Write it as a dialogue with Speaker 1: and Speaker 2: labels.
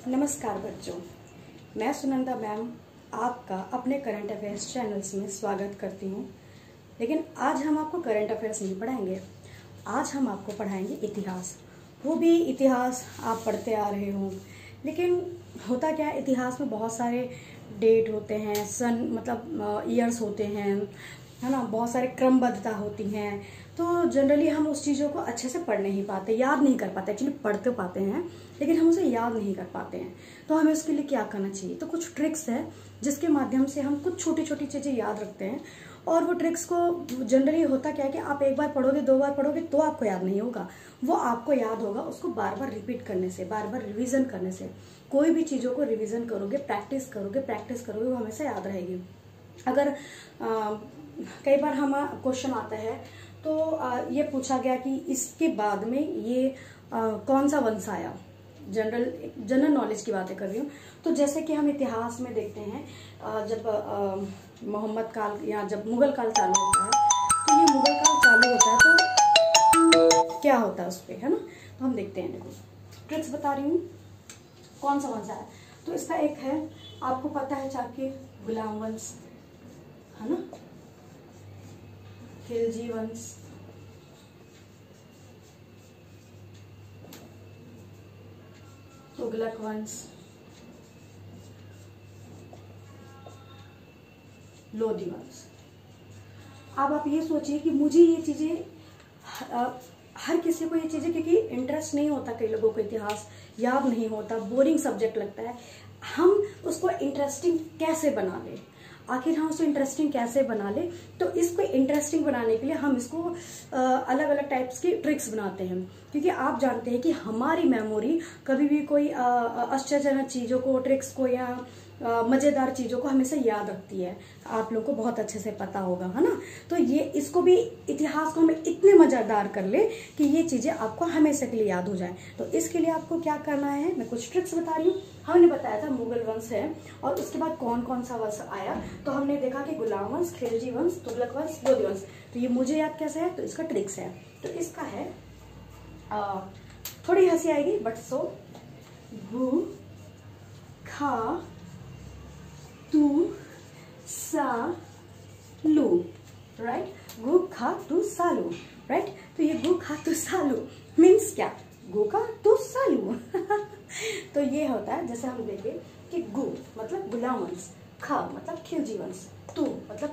Speaker 1: नमस्कार बच्चों, मैं सुनंदा मैम आपका अपने करंट अफेयर्स चैनल्स में स्वागत करती हूँ। लेकिन आज हम आपको करंट अफेयर्स नहीं पढ़ाएंगे, आज हम आपको पढ़ाएंगे इतिहास। वो भी इतिहास आप पढ़ते आ रहे हों, लेकिन होता क्या है, इतिहास में बहुत सारे डेट होते हैं, सन मतलब ईयर्स होते हैं, है ना, बहुत सारे क्रमबद्धता होती हैं। तो जनरली हम उस चीज़ों को अच्छे से पढ़ नहीं पाते, याद नहीं कर पाते। एक्चुअली पढ़ते पाते हैं लेकिन हम उसे याद नहीं कर पाते हैं। तो हमें उसके लिए क्या करना चाहिए? तो कुछ ट्रिक्स है जिसके माध्यम से हम कुछ छोटी छोटी चीज़ें याद रखते हैं। और वो ट्रिक्स को जनरली होता क्या है कि आप एक बार पढ़ोगे, दो बार पढ़ोगे तो आपको याद नहीं होगा, वो आपको याद होगा उसको बार बार रिपीट करने से, बार बार रिविजन करने से। कोई भी चीज़ों को रिविजन करोगे, प्रैक्टिस करोगे, वो हमेशा याद रहेगी। अगर कई बार हमारा क्वेश्चन आता है तो ये पूछा गया कि इसके बाद में ये कौन सा वंश आया, जनरल नॉलेज की बातें कर रही हूँ। तो जैसे कि हम इतिहास में देखते हैं, जब मोहम्मद काल या जब मुगल काल चालू होता है, तो ये मुगल काल चालू होता है तो क्या होता है उस पर, है ना। तो हम देखते हैं, देखो ट्रिक्स बता रही हूँ कौन सा वंश आया। तो इसका एक है, आपको पता है चाणक्य, गुलाम वंश, है ना, खिलजी वंश, तुगलक वंश, लोधी वंश। अब आप ये सोचिए कि मुझे ये चीजें, हर किसी को ये चीजें, क्योंकि इंटरेस्ट नहीं होता, कई लोगों को इतिहास याद नहीं होता, बोरिंग सब्जेक्ट लगता है। हम उसको इंटरेस्टिंग कैसे बना ले, आखिर हम उसको इंटरेस्टिंग कैसे बना ले? तो इसको इंटरेस्टिंग बनाने के लिए हम इसको अलग अलग टाइप्स की ट्रिक्स बनाते हैं। क्योंकि आप जानते हैं कि हमारी मेमोरी कभी भी कोई आश्चर्यजनक चीज़ों को, ट्रिक्स को या मज़ेदार चीज़ों को हमेशा याद रखती है। आप लोगों को बहुत अच्छे से पता होगा, है ना। तो ये इसको भी, इतिहास को हमें इतने मज़ेदार कर ले कि ये चीज़ें आपको हमेशा के लिए याद हो जाए। तो इसके लिए आपको क्या करना है, मैं कुछ ट्रिक्स बता रही हूँ। हमने बताया था मुगल वंश है, और उसके बाद कौन कौन सा वंश आया। तो हमने देखा कि गुलाम वंश, खिलजी वंश, तुगलक वंश, लोधी वंश। तो ये मुझे याद कैसे है, तो इसका ट्रिक्स है। तो इसका है, थोड़ी हंसी आएगी बट सो, गु खा तू सा लू, राइट। गु खा तू सालू, राइट। तो ये गु खा तू सालू मीन्स क्या? गु खा तू सालू तो ये होता है, जैसे हम देखें कि गु मतलब गुलाम वंश, खा मतलब खिलजी वंश, तू मतलब